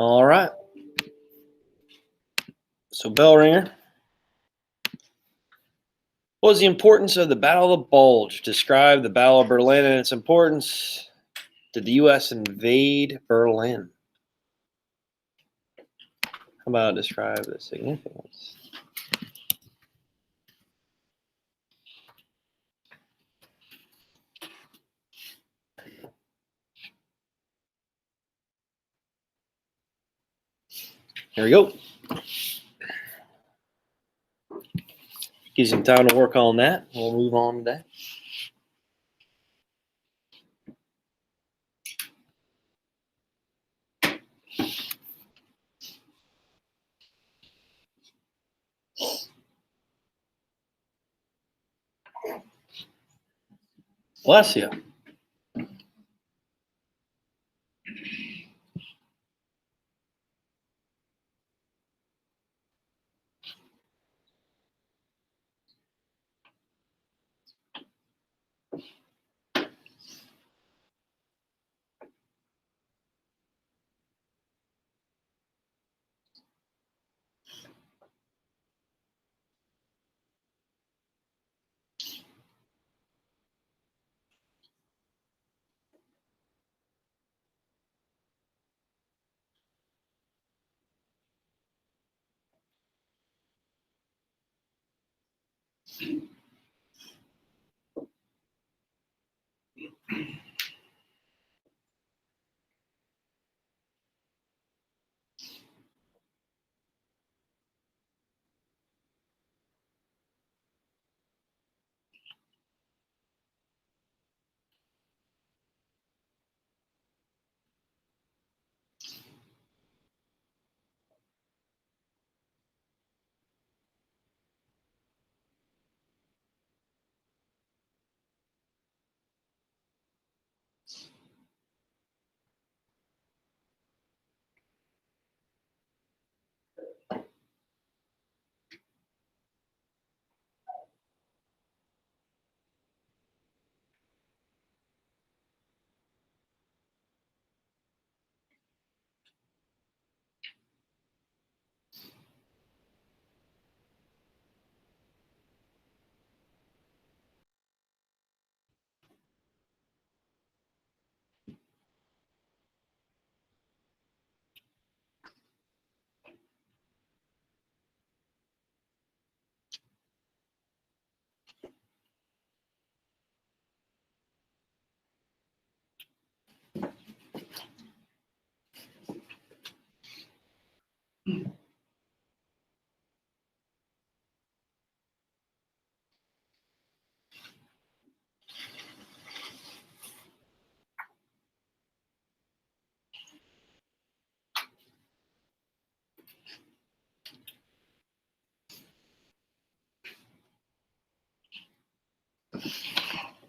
All right. So bell ringer. What was the importance of the Battle of the Bulge? Describe the Battle of Berlin and its importance. Did the U.S. invade Berlin? How about describe the significance? Here we go. Give you some time to work on that. We'll move on today. Bless you.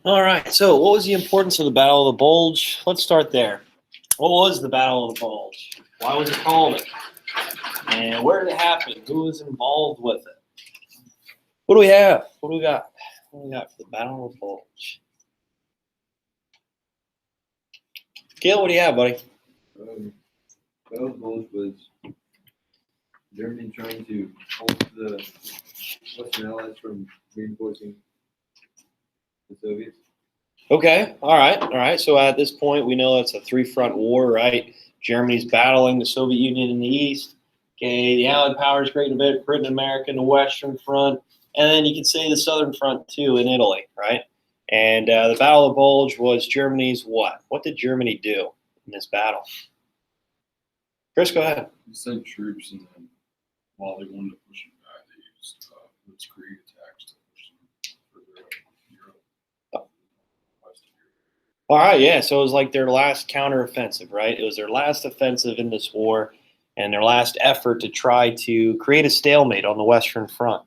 All right. So what was the importance of the Battle of the Bulge? Let's start there. What was the Battle of the Bulge? Why was it called it? And where did it happen? Who was involved with it? What do we have? What do we got? What do we got for the Battle of the Bulge? Gil, what do you have, buddy? Battle of the Bulge was Germany trying to hold the Western Allies from reinforcing the Soviets. Okay. All right. So at this point, we know it's a three-front war, right? Germany's battling the Soviet Union in the east. Okay, the Allied powers, Great Britain, America, in the Western Front, and then you can say the Southern Front too in Italy, right? And the Battle of the Bulge was Germany's what? What did Germany do in this battle? Chris, go ahead. They sent troops, and then while they wanted to push them back, they used blitzkrieg attacks to push them further up Europe. West of Europe. All right, yeah. So it was like their last counteroffensive, right? It was their last offensive in this war, and their last effort to try to create a stalemate on the Western Front.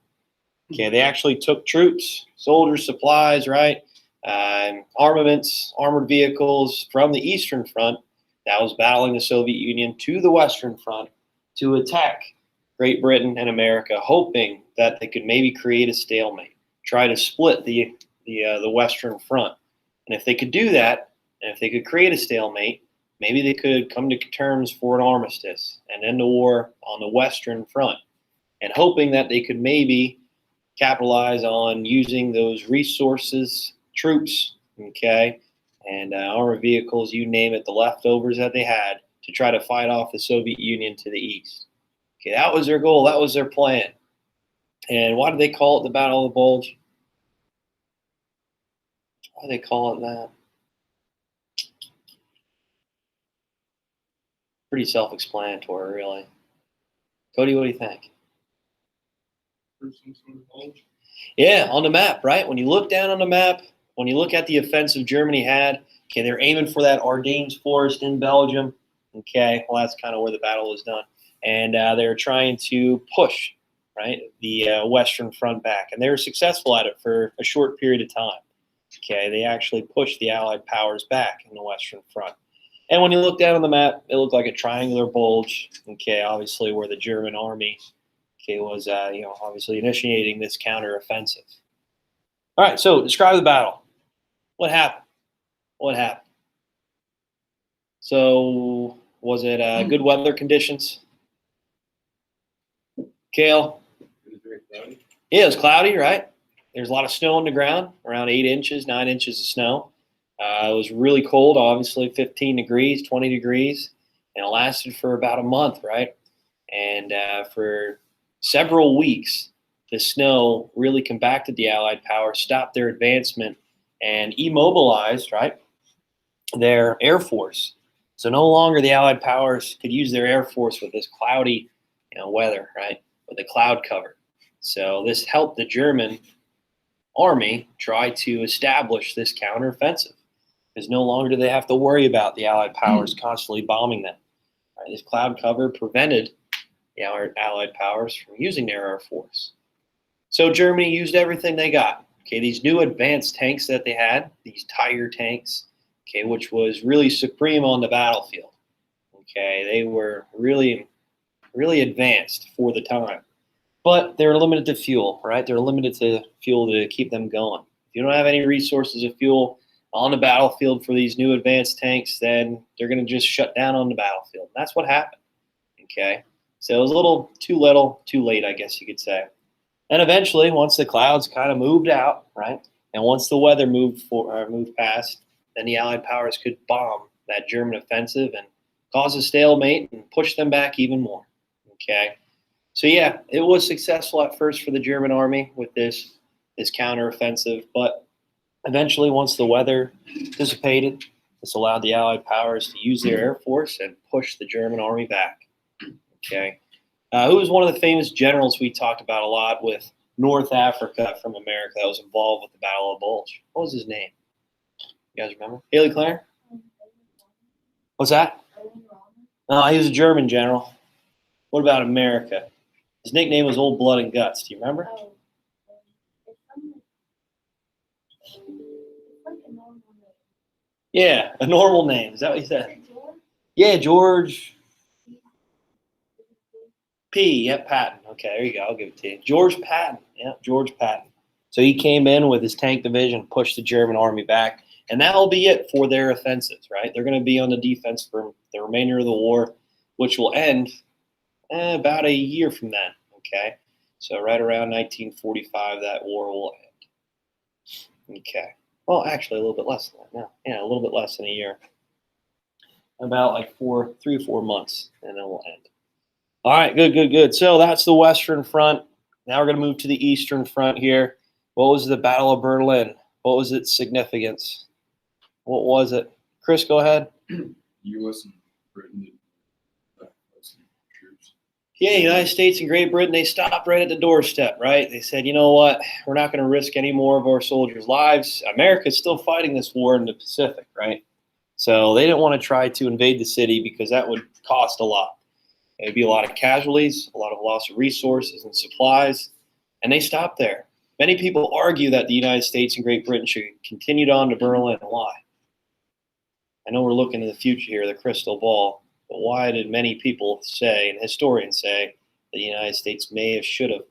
Okay, they actually took troops, soldiers, supplies, right? Armaments, armored vehicles from the Eastern Front that was battling the Soviet Union to the Western Front to attack Great Britain and America, hoping that they could maybe create a stalemate, try to split the Western Front. And if they could do that, and if they could create a stalemate, maybe they could come to terms for an armistice and end the war on the Western Front, and hoping that they could maybe capitalize on using those resources, troops, okay, and armored vehicles, you name it, the leftovers that they had, to try to fight off the Soviet Union to the east. Okay, that was their goal. That was their plan. And why do they call it the Battle of the Bulge? Why do they call it that? Pretty self-explanatory, really. Cody, what do you think? Yeah, on the map, right? When you look down on the map, when you look at the offensive Germany had, okay, they're aiming for that Ardennes forest in Belgium. Okay, well, that's kind of where the battle was done. And they're trying to push, right, the Western Front back. And they were successful at it for a short period of time. Okay, they actually pushed the Allied powers back in the Western Front. And when you look down on the map, it looked like a triangular bulge, okay, obviously where the German army, okay, was, obviously initiating this counteroffensive. All right, so describe the battle. What happened? What happened? So, was it good weather conditions? Kale? It was very cloudy. Yeah, it was cloudy, right? There's a lot of snow on the ground, around 8 inches, 9 inches of snow. It was really cold, obviously 15 degrees, 20 degrees, and it lasted for about a month, right? And for several weeks, the snow really compacted the Allied power, stopped their advancement, and immobilized, right, their air force. So no longer the Allied powers could use their air force with this cloudy, weather, right, with the cloud cover. So this helped the German army try to establish this counteroffensive, because no longer do they have to worry about the Allied powers constantly bombing them. Right? This cloud cover prevented the Allied powers from using their air force. So Germany used everything they got. Okay, these new advanced tanks that they had, these Tiger tanks, okay, which was really supreme on the battlefield. Okay, they were really, really advanced for the time. But they're limited to fuel, right? They're limited to fuel to keep them going. If you don't have any resources of fuel on the battlefield for these new advanced tanks, then they're going to just shut down on the battlefield. And that's what happened. Okay, so it was a little, too late, I guess you could say. And eventually, once the clouds kind of moved out, right, and once the weather moved past, then the Allied powers could bomb that German offensive and cause a stalemate and push them back even more. Okay, so yeah, it was successful at first for the German army with this counteroffensive, but eventually, once the weather dissipated, this allowed the Allied powers to use their air force and push the German army back. Okay, who was one of the famous generals we talked about a lot with North Africa from America that was involved with the Battle of Bulge? What was his name? You guys remember? Haley Claire? What's that? No, he was a German general. What about America? His nickname was Old Blood and Guts. Do you remember? Yeah, a normal name. Is that what you said? Yeah, George P. Yep, Patton. Okay, there you go. I'll give it to you. George Patton. Yeah, George Patton. So he came in with his tank division, pushed the German army back, and that'll be it for their offensives, right? They're going to be on the defense for the remainder of the war, which will end about a year from then, okay? So right around 1945, that war will end. Okay. Well, actually, a little bit less than that now. Yeah, a little bit less than a year. About like 3 or 4 months, and then we'll end. All right, good. So that's the Western Front. Now we're going to move to the Eastern Front here. What was the Battle of Berlin? What was its significance? What was it? Chris, go ahead. U.S. and Britain did some troops. Yeah, United States and Great Britain, they stopped right at the doorstep, right? They said, you know what? We're not going to risk any more of our soldiers' lives. America's still fighting this war in the Pacific, right? So they didn't want to try to invade the city because that would cost a lot. There'd be a lot of casualties, a lot of loss of resources and supplies, and they stopped there. Many people argue that the United States and Great Britain should continue on to Berlin. Why? I know we're looking to the future here, the crystal ball, but why did many people say, and historians say, that the United States may have, should have,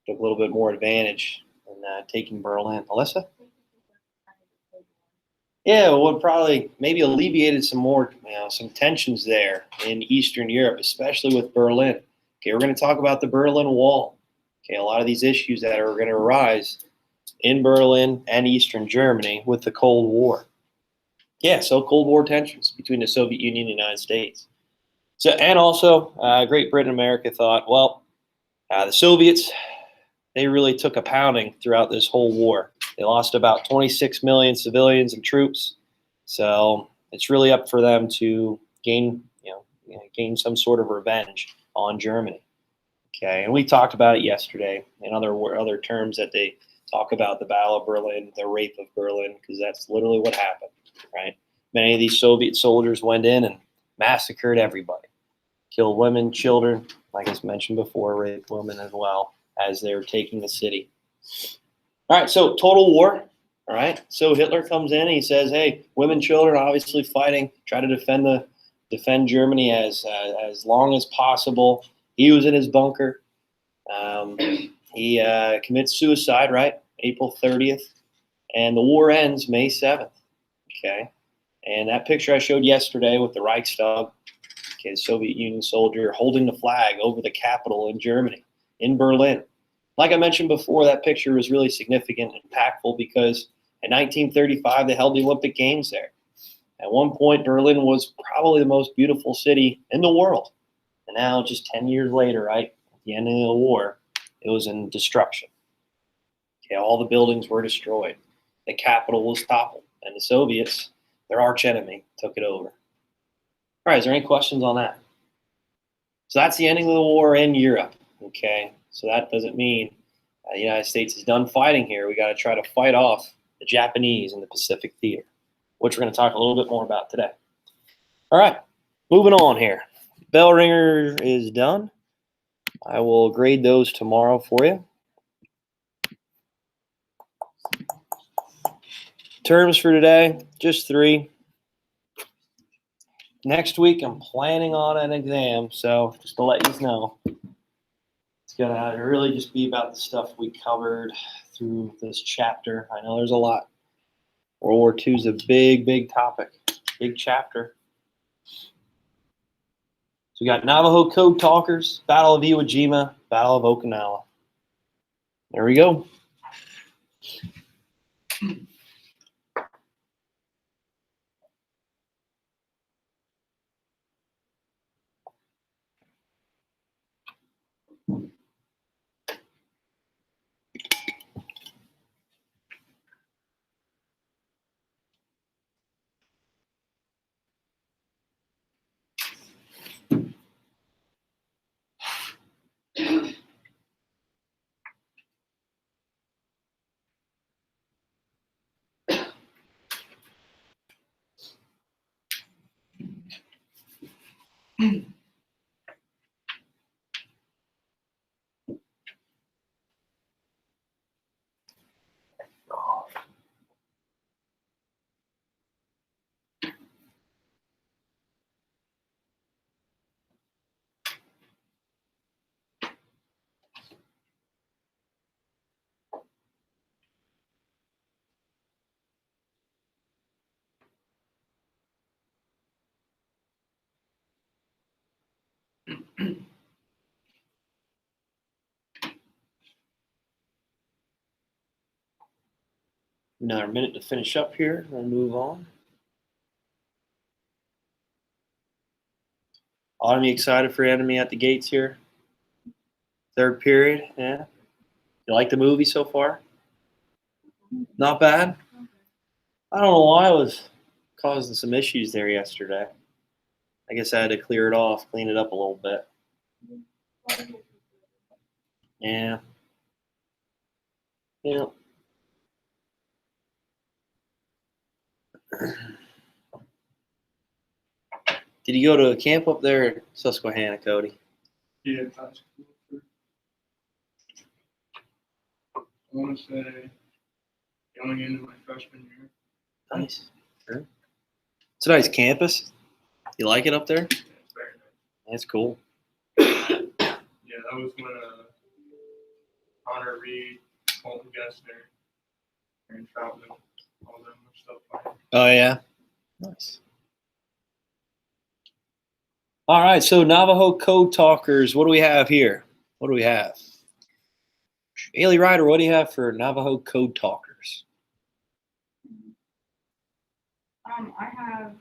took a little bit more advantage in taking Berlin? Alyssa? Yeah, what probably maybe alleviated some more, some tensions there in Eastern Europe, especially with Berlin. Okay, we're going to talk about the Berlin Wall. Okay, a lot of these issues that are going to arise in Berlin and Eastern Germany with the Cold War. Yeah, so Cold War tensions between the Soviet Union and the United States. So, and also, Great Britain and America thought, well, the Soviets, they really took a pounding throughout this whole war. They lost about 26 million civilians and troops. So it's really up for them to gain, gain some sort of revenge on Germany. Okay, and we talked about it yesterday in other terms that they talk about the Battle of Berlin, the rape of Berlin, because that's literally what happened, right? Many of these Soviet soldiers went in and massacred everybody, killed women, children, like I mentioned before, raped women as well as they were taking the city. All right, so total war. All right, so Hitler comes in and he says, "Hey, women, children, obviously fighting, try to defend Germany as long as possible." He was in his bunker. He commits suicide, right? April 30th, and the war ends May 7th. Okay, and that picture I showed yesterday with the Reichstag, okay, the Soviet Union soldier holding the flag over the capital in Germany, in Berlin. Like I mentioned before, that picture was really significant and impactful because in 1935 they held the Olympic Games there. At one point, Berlin was probably the most beautiful city in the world. And now, just 10 years later, right, at the end of the war, it was in destruction. Okay, all the buildings were destroyed. The capital was toppled. And the Soviets, their arch enemy, took it over. All right, is there any questions on that? So that's the ending of the war in Europe. Okay, so that doesn't mean the United States is done fighting here. We got to try to fight off the Japanese in the Pacific Theater, which we're going to talk a little bit more about today. All right, moving on here. Bell ringer is done. I will grade those tomorrow for you. Terms for today, just 3. Next week, I'm planning on an exam, so just to let you know, it's going to really just be about the stuff we covered through this chapter. I know there's a lot. World War II is a big, big topic, big chapter. So we got Navajo Code Talkers, Battle of Iwo Jima, Battle of Okinawa. There we go. Another minute to finish up here. We'll move on. Enemy excited for Enemy at the Gates here. 3rd period, yeah. You like the movie so far? Not bad. I don't know why I was causing some issues there yesterday. I guess I had to clear it off, clean it up a little bit. Yeah. Yeah. Did you go to a camp up there at Susquehanna, Cody? Yeah, high school. I want to say going into my freshman year. Nice. Sure. It's a nice campus. You like it up there? Yeah, it's very nice. That's cool. Yeah, that was when Connor Reed, Colton Gessner, Aaron Troutman, all of them were stuff. Oh, yeah. Nice. All right. So Navajo code talkers, what do we have here? What do we have? Ailey Ryder, what do you have for Navajo code talkers? I have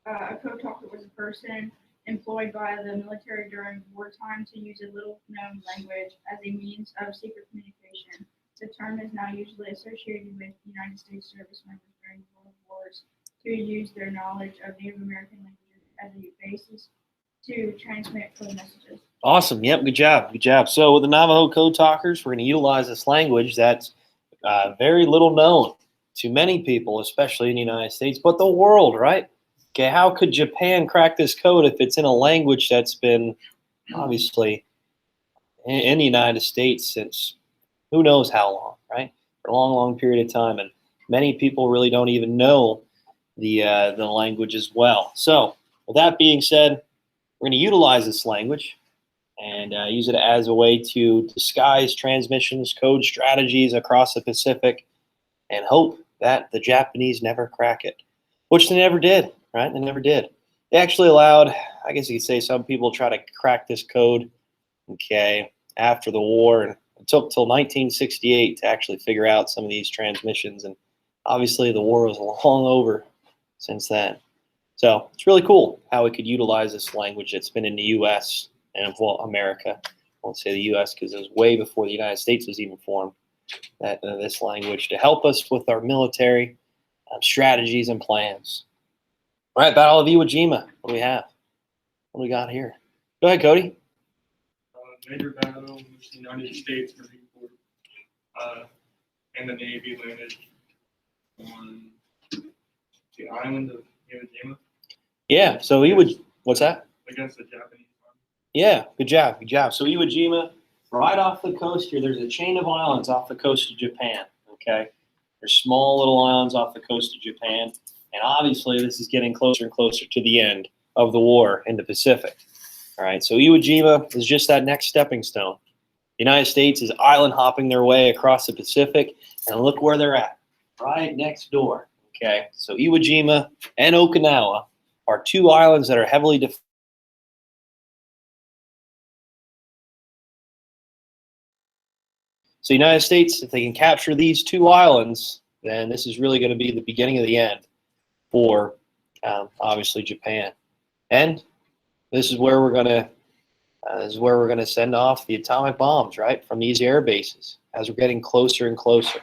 a code talker was a person employed by the military during wartime to use a little-known language as a means of secret communication. The term is now usually associated with United States service members during world wars who use their knowledge of Native American languages as a basis to transmit code messages. Awesome. Yep. Good job. Good job. So with the Navajo code talkers, we're going to utilize this language that's very little known to many people, especially in the United States, but the world, right? Okay. How could Japan crack this code if it's in a language that's been obviously in the United States since who knows how long, right? For a long, long period of time, and many people really don't even know the language as well. So with that being said, we're going to utilize this language and use it as a way to disguise transmissions, code strategies across the Pacific, and hope that the Japanese never crack it, which they never did, right? They never did. They actually allowed, I guess you could say, some people try to crack this code, okay, after the war, and it took till 1968 to actually figure out some of these transmissions, and obviously the war was long over since then. So it's really cool how we could utilize this language that's been in the U.S. and well, America. I won't say the U.S. because it was way before the United States was even formed. That this language to help us with our military strategies and plans. All right, Battle of Iwo Jima. What do we have? What do we got here? Go ahead, Cody. Major battle in which the United States Marine Corps and the Navy landed on the island of Iwo Jima Yeah. So Iwo. What's that? against the Japanese army. Yeah. Good job. Good job. So Iwo Jima, right off the coast here. There's a chain of islands off the coast of Japan. Okay. There's small little islands off the coast of Japan, and obviously this is getting closer and closer to the end of the war in the Pacific. All right, so Iwo Jima is just that next stepping stone. The United States is island hopping their way across the Pacific, and look where they're at, right next door. Okay, so Iwo Jima and Okinawa are two islands that are heavily defended. So the United States, if they can capture these two islands, then this is really going to be the beginning of the end for obviously Japan. And this is where we're going to send off the atomic bombs, right, from these air bases as we're getting closer and closer.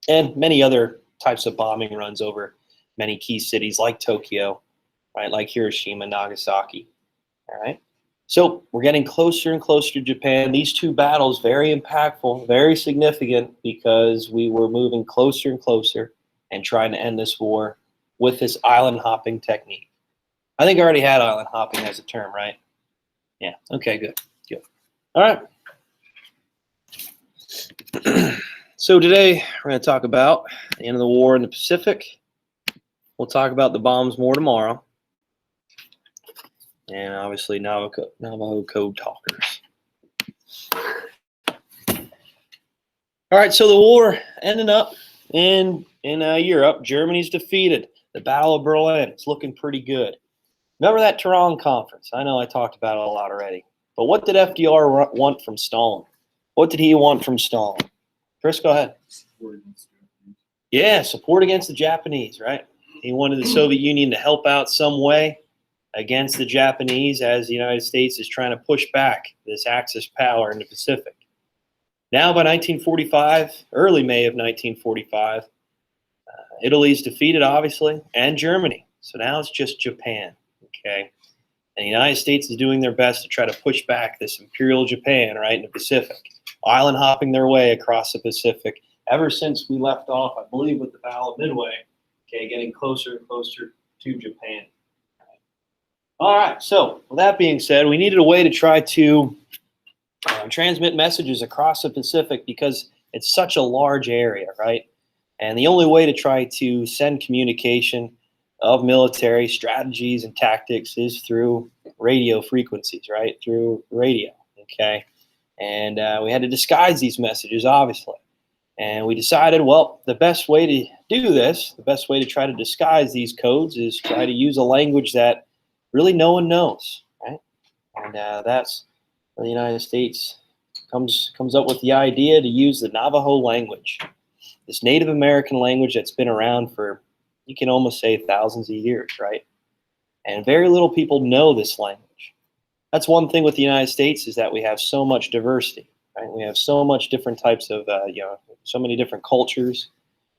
And many other types of bombing runs over many key cities like Tokyo, right, like Hiroshima, Nagasaki. All right. So we're getting closer and closer to Japan. These two battles, very impactful, very significant, because we were moving closer and closer and trying to end this war with this island hopping technique. I think I already had island hopping as a term, right? Yeah. Okay, good. Good. All right. So today we're going to talk about the end of the war in the Pacific. We'll talk about the bombs more tomorrow. And obviously Navajo code talkers. All right, so the war ended up in Europe. Germany's defeated. The Battle of Berlin. It's looking pretty good. Remember that Tehran conference? I know I talked about it a lot already. But what did FDR want from Stalin? What did he want from Stalin? Chris, go ahead. Yeah, support against the Japanese, right? He wanted the Soviet Union to help out some way against the Japanese as the United States is trying to push back this Axis power in the Pacific. Now by 1945, early May of 1945, Italy's defeated, obviously, and Germany. So now it's just Japan. Okay, and the United States is doing their best to try to push back this imperial Japan, right, in the Pacific, island hopping their way across the Pacific ever since we left off, I believe, with the Battle of Midway. Okay, getting closer and closer to Japan. All right. So with that being said, we needed a way to try to transmit messages across the Pacific because it's such a large area, right? And the only way to try to send communication of military strategies and tactics is through radio frequencies, right? Through radio, okay? And we had to disguise these messages, obviously. And we decided, well, the best way to do this, the best way to try to disguise these codes is try to use a language that really no one knows, right? And that's where the United States comes up with the idea to use the Navajo language, this Native American language that's been around for, you can almost say, thousands of years, right? And very little people know this language. That's one thing with the United States, is that we have so much diversity, right? We have so much different types of, so many different cultures,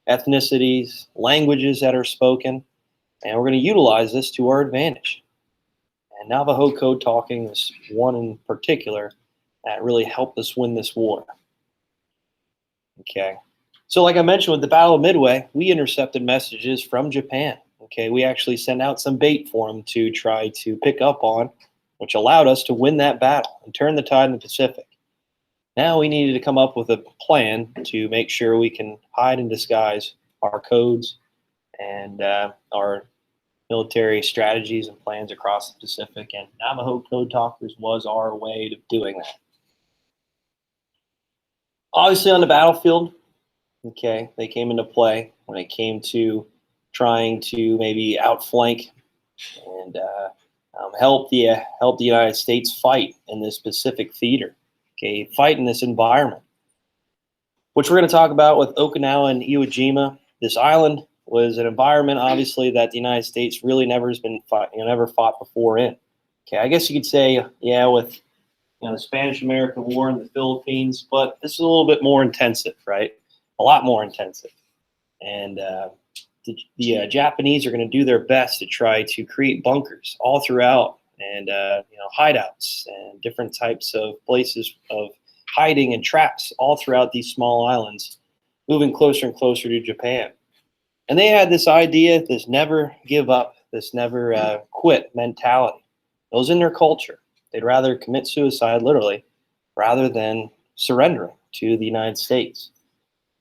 ethnicities, languages that are spoken, and we're going to utilize this to our advantage. And Navajo code talking is one in particular that really helped us win this war. Okay. So like I mentioned with the Battle of Midway, we intercepted messages from Japan. Okay, we actually sent out some bait for them to try to pick up on, which allowed us to win that battle and turn the tide in the Pacific. Now we needed to come up with a plan to make sure we can hide and disguise our codes and our military strategies and plans across the Pacific, and Navajo Code Talkers was our way of doing that. Obviously on the battlefield, okay, they came into play when it came to trying to maybe outflank and help the United States fight in this Pacific theater, okay, fight in this environment, which we're going to talk about with Okinawa and Iwo Jima. This island was an environment, obviously, that the United States really never fought before in. Okay, I guess you could say, yeah, with the Spanish-American War in the Philippines, but this is a little bit more intensive, right? A lot more intensive, and the Japanese are going to do their best to try to create bunkers all throughout, and hideouts and different types of places of hiding and traps all throughout these small islands, moving closer and closer to Japan. And they had this idea, this never give up, this never quit mentality. It was in their culture. They'd rather commit suicide, literally, rather than surrendering to the United States.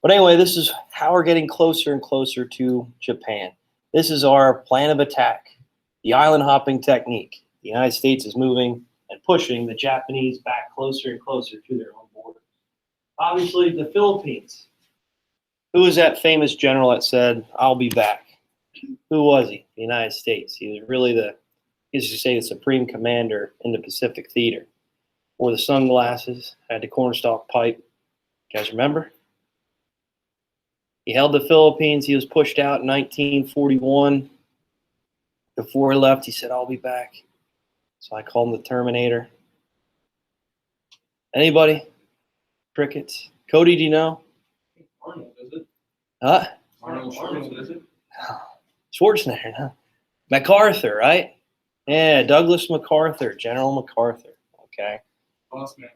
But anyway, this is how we're getting closer and closer to Japan. This is our plan of attack, the island hopping technique. The United States is moving and pushing the Japanese back closer and closer to their own border. Obviously, the Philippines. Who was that famous general that said, "I'll be back"? Who was he? The United States. He was really the supreme commander in the Pacific theater. Wore the sunglasses, had the cornstalk pipe. You guys remember? He held the Philippines. He was pushed out in 1941. Before he left, he said, "I'll be back." So I called him the Terminator. Anybody? Crickets? Cody, do you know? Arnold, is it? Huh? Arnold, is it? Schwarzenegger, huh? Macarthur, right? Yeah, Douglas MacArthur, General MacArthur. Okay. Boss man.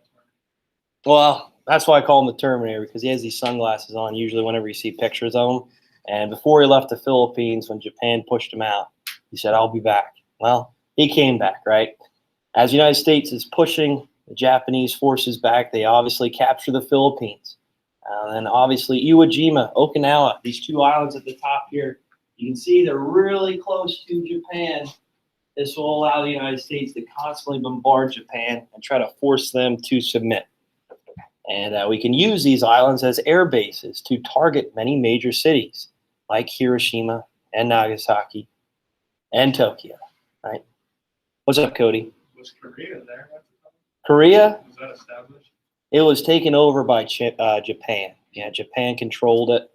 Well, that's why I call him the Terminator, because he has these sunglasses on usually whenever you see pictures of him. And before he left the Philippines, when Japan pushed him out, he said, "I'll be back." Well, he came back, right? As the United States is pushing the Japanese forces back, they obviously capture the Philippines. And obviously Iwo Jima, Okinawa, these two islands at the top here, you can see they're really close to Japan. This will allow the United States to constantly bombard Japan and try to force them to submit. And we can use these islands as air bases to target many major cities like Hiroshima and Nagasaki and Tokyo, right? What's up, Cody? Was Korea there? Korea? Was that established? It was taken over by Japan. Yeah, Japan controlled it.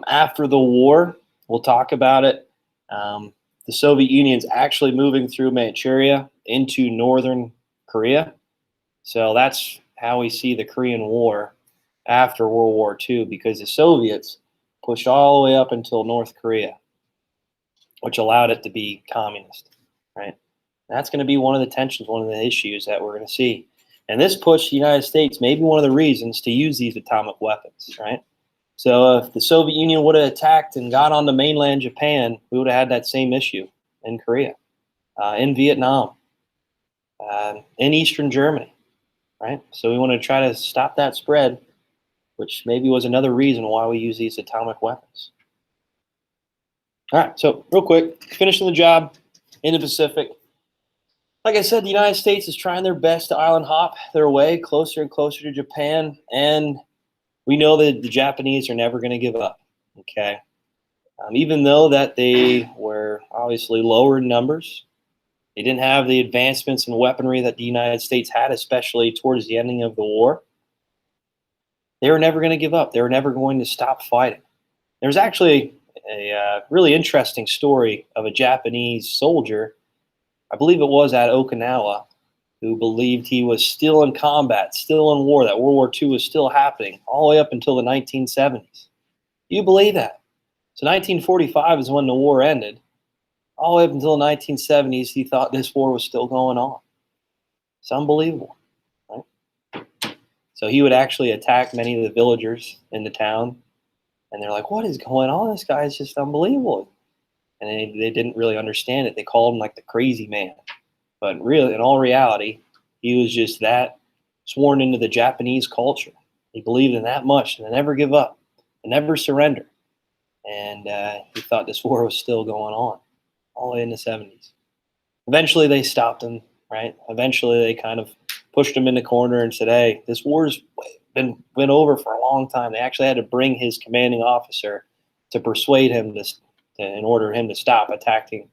After the war, we'll talk about it. The Soviet Union's actually moving through Manchuria into northern Korea. So that's how we see the Korean War after World War II, because the Soviets pushed all the way up until North Korea, which allowed it to be communist, right? That's going to be one of the tensions, one of the issues that we're going to see. And this pushed the United States, maybe one of the reasons, to use these atomic weapons, right? So if the Soviet Union would have attacked and got onto mainland Japan, we would have had that same issue in Korea, in Vietnam, in Eastern Germany, right? So we want to try to stop that spread, which maybe was another reason why we use these atomic weapons. All right, so real quick, finishing the job in the Pacific. Like I said, the United States is trying their best to island hop their way closer and closer to Japan, and we know that the Japanese are never going to give up, okay? Even though that they were obviously lower in numbers, they didn't have the advancements in weaponry that the United States had, especially towards the ending of the war. They were never going to give up. They were never going to stop fighting. There's actually a really interesting story of a Japanese soldier, I believe it was at Okinawa, who believed he was still in combat, still in war, that World War II was still happening all the way up until the 1970s. Do you believe that? So 1945 is when the war ended. All the way up until the 1970s, he thought this war was still going on. It's unbelievable, right? So he would actually attack many of the villagers in the town, and they're like, what is going on? This guy is just unbelievable. And they didn't really understand it. They called him like the crazy man. But really, in all reality, he was just that sworn into the Japanese culture. He believed in that much, and to never give up, and never surrender. And he thought this war was still going on all the way in the 70s. Eventually, they stopped him, right? Eventually, they kind of pushed him in the corner and said, hey, this war's been over for a long time. They actually had to bring his commanding officer to persuade him in order him to stop attacking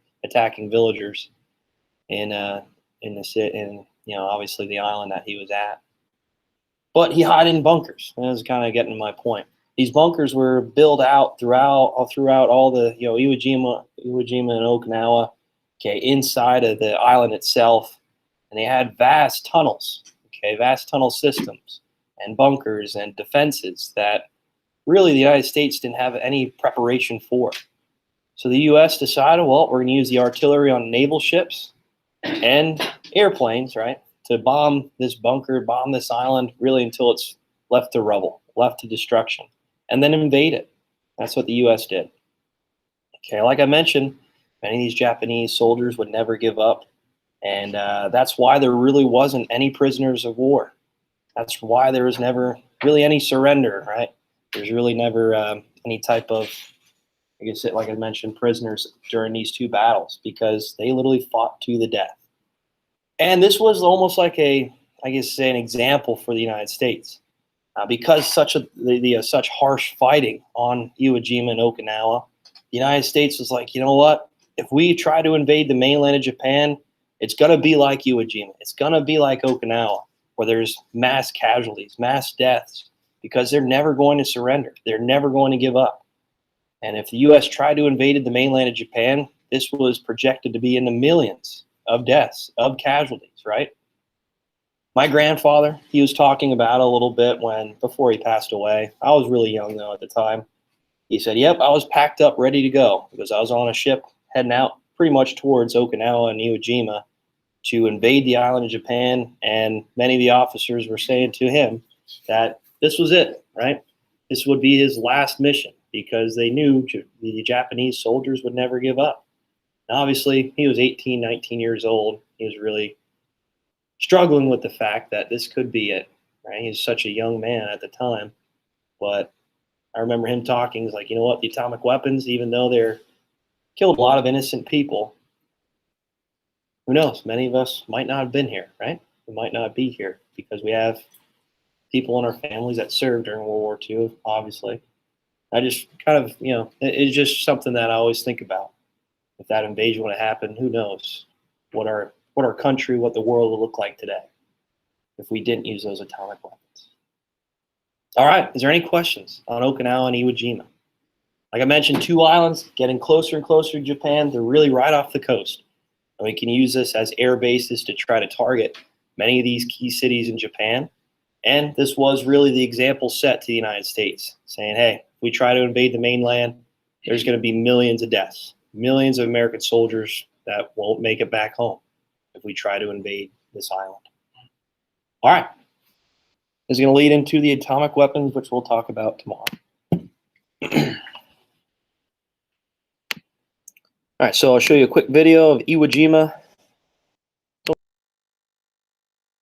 villagers in obviously the island that he was at. But he hid in bunkers. That was kind of getting to my point. These bunkers were built out throughout all the Iwo Jima and Okinawa, okay, inside of the island itself, and they had vast tunnels, okay, vast tunnel systems and bunkers and defenses that really the United States didn't have any preparation for. So the U.S. decided, well, we're going to use the artillery on naval ships and airplanes, right, to bomb this bunker, bomb this island, really until it's left to rubble, left to destruction, and then invade it. That's what the U.S. did. Okay, like I mentioned, many of these Japanese soldiers would never give up, and that's why there really wasn't any prisoners of war. That's why there was never really any surrender, right? There's really never any type of, like I mentioned, prisoners during these two battles, because they literally fought to the death. And this was almost like an example for the United States, because such harsh fighting on Iwo Jima and Okinawa. The United States was like, you know what? If we try to invade the mainland of Japan, it's going to be like Iwo Jima. It's going to be like Okinawa, where there's mass casualties, mass deaths, because they're never going to surrender. They're never going to give up. And if the U.S. tried to invade the mainland of Japan, this was projected to be in the millions of deaths, of casualties, right? My grandfather, he was talking about a little bit before he passed away. I was really young, though, at the time. He said, yep, I was packed up, ready to go, because I was on a ship heading out pretty much towards Okinawa and Iwo Jima to invade the island of Japan. And many of the officers were saying to him that this was it, right? This would be his last mission, because they knew the Japanese soldiers would never give up. And obviously, he was 18, 19 years old. He was really struggling with the fact that this could be it, right? He was such a young man at the time. But I remember him talking. He's like, you know what? The atomic weapons, even though they're killed a lot of innocent people, who knows? Many of us might not have been here, right? We might not be here because we have people in our families that served during World War II, obviously. I just kind of, it's just something that I always think about. If that invasion would have happened, who knows what our country, what the world would look like today if we didn't use those atomic weapons. All right, is there any questions on Okinawa and Iwo Jima? Like I mentioned, two islands getting closer and closer to Japan. They're really right off the coast. And we can use this as air bases to try to target many of these key cities in Japan. And this was really the example set to the United States, saying, hey, if we try to invade the mainland, there's going to be millions of deaths, millions of American soldiers that won't make it back home if we try to invade this island. All right. This is going to lead into the atomic weapons, which we'll talk about tomorrow. All right, so I'll show you a quick video of Iwo Jima